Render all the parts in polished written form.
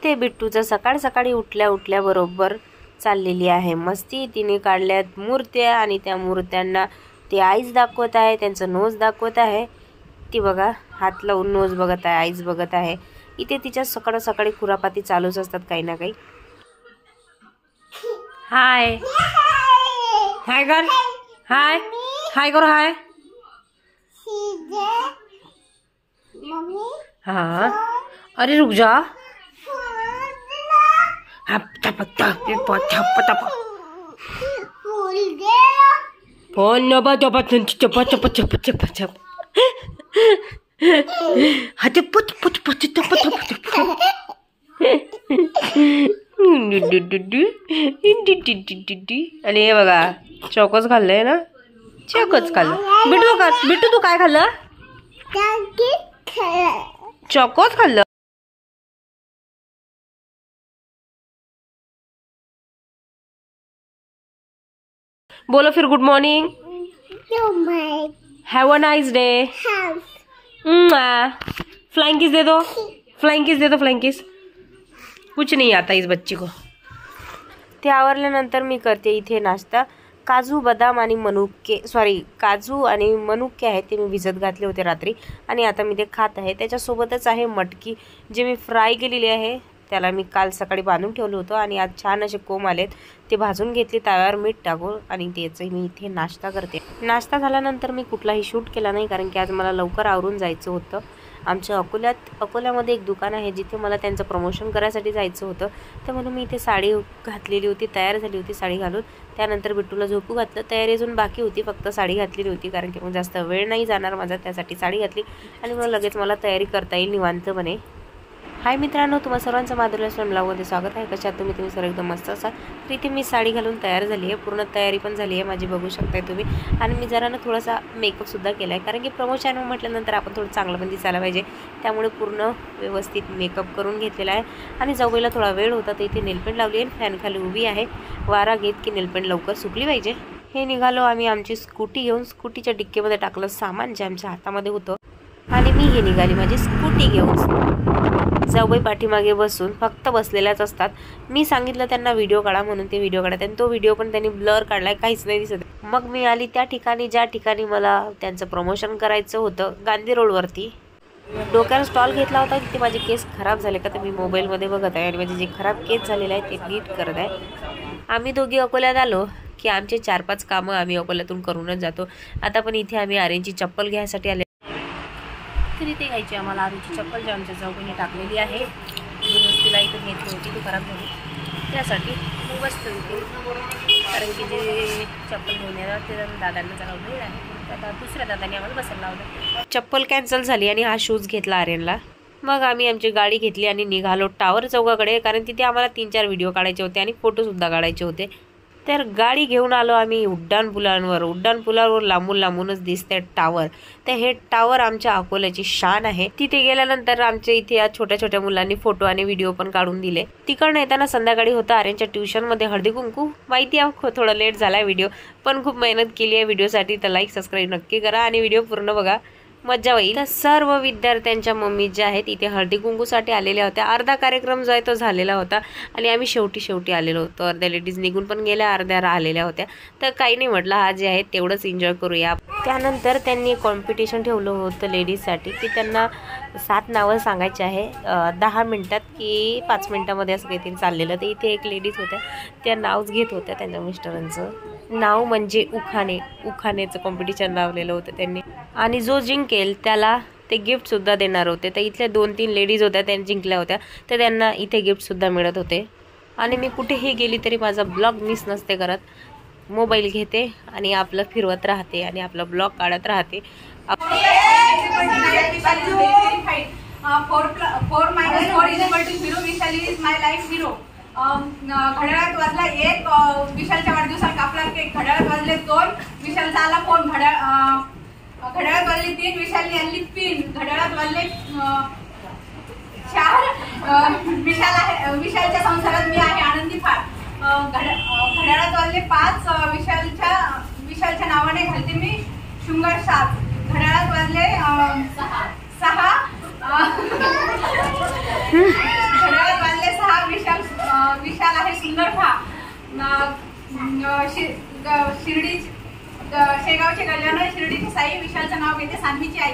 इथे बिट्टूचं सकाळ सकाळी उठल्या उठल्या बरोबर चाललेली आहे मस्ती। तिने काढल्यात मूर्त्या आणि त्या मूर्त्यांना ती आईज दाखवत आहे, त्यांचं नोज दाखवत आहे। ती बघा हात लावून नोज बघत आहे, आईज बघत आहे। इथे तिच्या सकाळ सकाळी खुरापाती चालूच असतात काही ना काही। हाय हाय कर, हाय हाय करो, हाय हाँ अरे रुक जा, फोन आणि हे बघा चॉकोच खाल्लंय ना, चॉकोच खाल्लं। बिट्टू तू काय खाल्लं? चॉकोच खाल्लं। बोलो फिर good morning, have a nice day. Flying kiss दे दो, फ्लाइंग किस दे दो, फ्लाइंग किस। कुछ नहीं आता इस बच्ची को। ते आवरल्यानंतर मी करते इथे नाश्ता। काजू बदाम आणि मनुके, सॉरी काजू आणि मनुके आहेत ते मी भिजत घातले होते रात्री आणि आता मी ते खात आहे। त्याच्यासोबतच आहे मटकी जे मी फ्राय केलेली आहे, त्याला मी काल सकाळी बांधून ठेवलं होतं आणि आज छान असे कोंब आलेत, ते भाजून घेतले ताव्यावर मीठ टाकून आणि त्याचं मी इथे नाश्ता करते। नाश्ता झाल्यानंतर मी कुठलाही शूट केला नाही कारण की आज मला लवकर आवरून जायचं होतं। आमच्या अकोल्यामध्ये एक दुकान आहे जिथे मला त्यांचं प्रमोशन करायसाठी जायचं होतं, तर म्हणून मी इथे साडी घातलेली होती, तयार झाली होती साडी घालून। त्यानंतर बिट्टूला झोपू घातलं, तयारी अजून बाकी होती, फक्त साडी घातलेली होती कारण की मग जास्त वेळ नाही जाणार माझा, त्यासाठी साडी घातली आणि मग लगेच मला तयारी करता येईल निवांतपणे। हाय मित्रांनो, तुम्हा सर्वांचं माधुरी लक्ष्मी ब्लॉगमध्ये स्वागत आहे। कशात तुम्ही सर्व एकदम मस्त असाल। तर इथे मी साडी घालून तयार झाली आहे, पूर्ण तयारी पण झाली आहे माझी, बघू शकताय तुम्ही। आणि मी जरा ना थोडासा मेकअपसुद्धा केला आहे कारण की प्रमोशन म्हटल्यानंतर आपण थोडं चांगलं पण दिसायला पाहिजे, त्यामुळे पूर्ण व्यवस्थित मेकअप करून घेतलेला आहे। आणि जाऊबाईला थोडा वेळ होता तर इथे नेलपेंट लावली आहे, फॅन खाली उभी आहे, वारा घेत की नेलपेंट लवकर सुकली पाहिजे। हे निघालो आम्ही आमची स्कूटी घेऊन, स्कूटीच्या डिक्कीमध्ये टाकलं सामान जे आमच्या हातामध्ये होतं आणि मी हे निघाली माझी स्कूटी घेऊन। जाऊबाई पाठीमागे बसून फक्त बसलेल्याच असतात, मी सांगितलं त्यांना व्हिडिओ काढा म्हणून ते व्हिडिओ काढतात आणि तो व्हिडिओ पण त्यांनी ब्लर काढलाय, काहीच नाही दिसत। मग मी आली त्या ठिकाणी ज्या ठिकाणी मला त्यांचं प्रमोशन करायचं होतं, गांधी रोडवरती। डोक्यावर स्टॉल घेतला होता, तिथे माझे केस खराब झाले का तर मी मोबाईलमध्ये बघत आहे आणि माझे जे खराब केस झालेले आहेत ते नीट करत आहे। आम्ही दोघी अकोल्यात आलो की आमचे 4-5 कामं आम्ही अकोल्यातून करूनच जातो। आता पण इथे आम्ही आर्यनची चप्पल घ्यायसाठी आले, तर इथे घ्यायची आम्हाला आरूची चप्पल जी आमच्या चौकीने टाकलेली आहे, तिला इथं घेतली होती, ती खराब झाली, त्यासाठी मी बसतो इथे कारण की जे चप्पल घेऊन येणार ते दादांना जरा वेळ आहे, आता दुसऱ्या दादाने आम्हाला बसायला लावलं। चप्पल कॅन्सल झाली आणि हा शूज घेतला आर्यनला। मग आम्ही आमची गाडी घेतली आणि निघालो टावर चौकाकडे कारण तिथे आम्हाला 3-4 व्हिडिओ काढायचे होते आणि फोटोसुद्धा काढायचे होते। तर गाडी घेऊन आलो आम्ही उड्डाणपुलावर लांबून लांबूनच दिसते टावर। तर हे टावर आमच्या अकोल्याची शान आहे। तिथे गेल्यानंतर आमच्या इथे या छोट्या छोट्या मुलांनी फोटो आणि व्हिडिओ पण काढून दिले। तिकडनं येताना संध्याकाळी होता आर्यनच्या ट्युशनमध्ये हळदी कुंकू, माहिती आहे थोडा लेट झालाय व्हिडिओ, पण खूप मेहनत केली आहे व्हिडिओसाठी, तर लाईक सबस्क्राईब नक्की करा आणि व्हिडिओ पूर्ण बघा, मज्जा होईल। तर सर्व विद्यार्थ्यांच्या मम्मी ज्या आहेत इथे हळदी कुंकूसाठी आलेल्या होत्या। अर्धा कार्यक्रम जो आहे तो झालेला होता आणि आम्ही शेवटी आलेलो होतो, अर्ध्या लेडीज निघून पण गेल्या, अर्ध्या राहिलेल्या होत्या, तर काही नाही म्हटलं हा जे आहे तेवढंच एन्जॉय करूया। त्यानंतर त्यांनी कॉम्पिटिशन ठेवलं होतं लेडीजसाठी की त्यांना 7 नावं सांगायची आहे 10 मिनिटात की 5 मिनिटामध्ये असं काहीतरी चाललेलं। तर इथे एक लेडीज होत्या, त्या नावच घेत होत्या, त्यांच्या मिस्टरांचं नाव म्हणजे उखाणेचं कॉम्पिटिशन लावलेलं होतं त्यांनी आणि जो जिंकेल त्याला ते गिफ्टसुद्धा देणार होते। तर इथल्या 2-3 लेडीज होत्या, त्यांनी जिंकल्या होत्या, तर त्यांना इथे गिफ्टसुद्धा मिळत होते। आणि मी कुठेही गेली तरी माझा ब्लॉग मिस नसते करत, मोबाईल घेते आणि आपलं फिरवत राहते आणि आपला ब्लॉग काढत राहते। 4 - घड्याळात वाजला 1, विशालच्या वाढदिवसाला कापला केक, घड्याळात वाजले 2, विशालचा आला फोन, घड्याळात वाजले 3, विशालने आणली पिन, घड्याळात वाजले 4, विशालच्या संसारात मी आहे आनंदी फार, घड्याळात वाजले 5, विशालच्या नावाने घालते मी शृंगार 7, घड्याळात वाजले 6, घड्याळात वाजले इंगरठा, शिर्डी शेगावचे कल्याण, शिर्डीचे साई, विशालचं नाव घेते सान्वीची आई,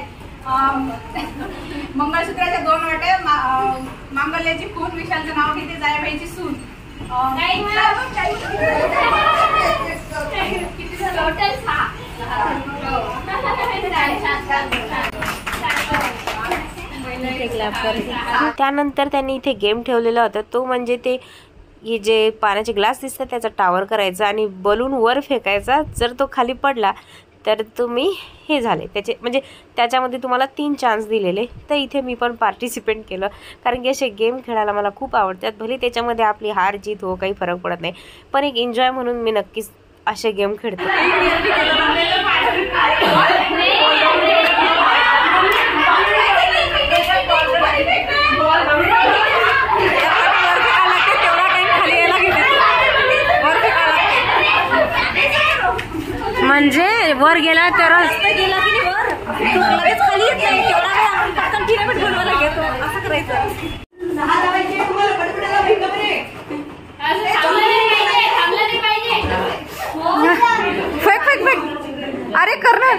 मंगळसूत्राच्या 2 वाट्या, मांगल्याची खून, विशालचं नाव घेते जायबाईची सून. त्यानंतर त्यांनी इथे गेम ठेवलेला होता, तो म्हणजे ते हे जे पाण्याचे ग्लास दिसतात त्याचा टावर करायचा आणि बलून वर फेकायचा. जर तो खाली पडला तर तुम्ही हे झाले त्याचे, म्हणजे त्याच्यामध्ये तुम्हाला 3 चान्स दिलेले. तर इथे मी पण पार्टिसिपेट केलं, कारण की असे गेम खेळायला मला खूप आवडतात. भले त्याच्यामध्ये आपली हार जीत हो, काही फरक पडत नाही, पण एक एन्जॉय म्हणून मी नक्कीच असे गेम खेळते. म्हणजे वर गेला तरच खाली येत नाही, फेक फेक फेक. अरे करणार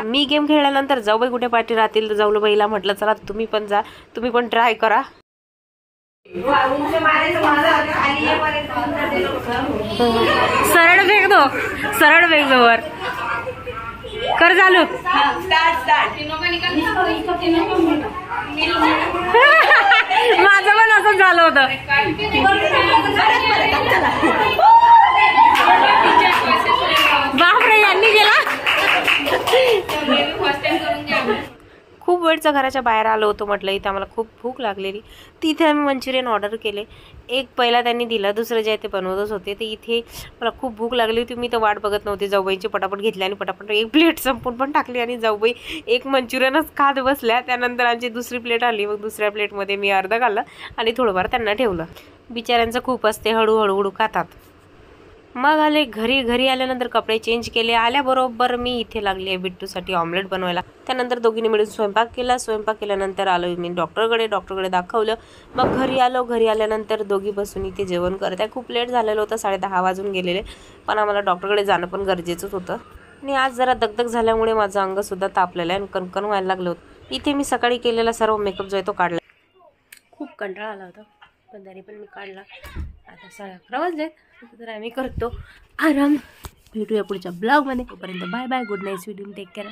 मी गेम खेळल्यानंतर जाऊबाई कुठे पाठी राहतील तर जाऊबाईला म्हटलं चला तुम्ही पण जा, तुम्ही पण ट्राय करा. सरळ फेक दो, सरळ फेक दो वर कर चालू. माझं पण असंच झालं होतं. बापरे, यांनी गेला. खूप वेळचं घराच्या बाहेर आलो होतो, म्हटलं इथे आम्हाला खूप भूक लागलेली. तिथे आम्ही मंचुरियन ऑर्डर केले. एक पहिला त्यांनी दिलं, दुसरं जे आहे ते बनवतच होते. तर इथे मला खूप भूक लागली होती. मी तर वाट बघत नव्हते, जाऊबाईची पटापट घेतली आणि पटापट एक प्लेट संपून पण टाकली आणि जाऊबाई एक मंचुरियनच खात बसल्या. त्यानंतर आमची दुसरी प्लेट आली. मग दुसऱ्या प्लेटमध्ये मी अर्ध खाल्लं आणि थोडंफार त्यांना ठेवलं. बिचाऱ्यांचं खूप असते, हळूहळू खातात. मग आले घरी आल्यानंतर कपडे चेंज केले. आल्याबरोबर मी इथे लागली आहे बिट्टूसाठी ऑमलेट बनवायला. त्यानंतर दोघींनी मिळून स्वयंपाक केला. स्वयंपाक केल्यानंतर आलो मी डॉक्टरकडे दाखवलं. मग घरी आल्यानंतर दोघी बसून इथे जेवण करत आहे. खूप लेट झालेलं होतं, 10:30 वाजून गेलेले, पण आम्हाला डॉक्टरकडे जाणं पण गरजेचंच होतं. आणि आज जरा दगदग झाल्यामुळे माझं अंगसुद्धा तापलेलं आहे आणि कणकण व्हायला लागलं होतं. इथे मी सकाळी केलेला सर्व मेकअप जो आहे तो काढला. खूप कंटाळा आला होता, पण तरी पण मी काढला. आता 11:30 वाजले, तर आम्ही करतो आराम. भेटूया पुढच्या ब्लॉगमध्ये. तोपर्यंत bye bye, good night, sweet dream, take care.